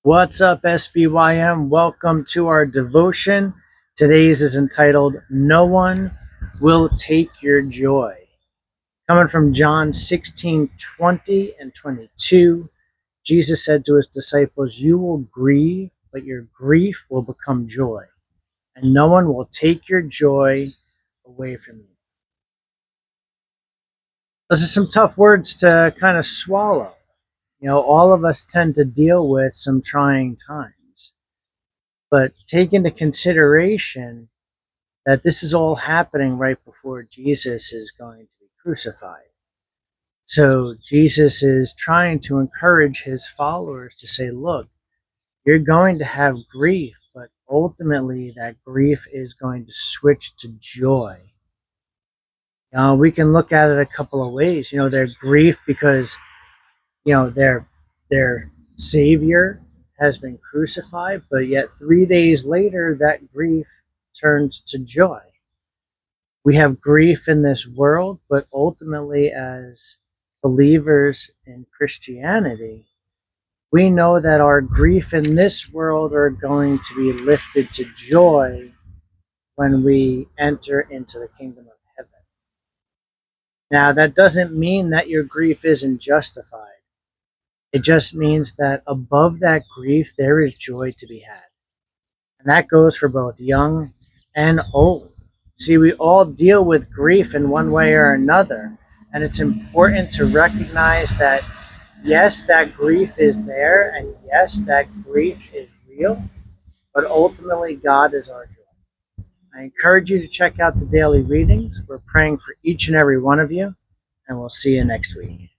What's up, SPYM? Welcome to our devotion. Today's is entitled, No One Will Take Your Joy. Coming from John 16:20 and 22, Jesus said to his disciples, You will grieve, but your grief will become joy, and no one will take your joy away from you. Those are some tough words to kind of swallow. All of us tend to deal with some trying times. But take into consideration that this is all happening right before Jesus is going to be crucified. So Jesus is trying to encourage his followers to say, look, you're going to have grief, but ultimately that grief is going to switch to joy. We can look at it a couple of ways. Their grief because, their Savior has been crucified, but yet 3 days later, that grief turns to joy. We have grief in this world, but ultimately, as believers in Christianity, we know that our grief in this world are going to be lifted to joy when we enter into the kingdom of heaven. Now, that doesn't mean that your grief isn't justified. It just means that above that grief, there is joy to be had. And that goes for both young and old. See, we all deal with grief in one way or another. And it's important to recognize that, yes, that grief is there. And yes, that grief is real. But ultimately, God is our joy. I encourage you to check out the daily readings. We're praying for each and every one of you. And we'll see you next week.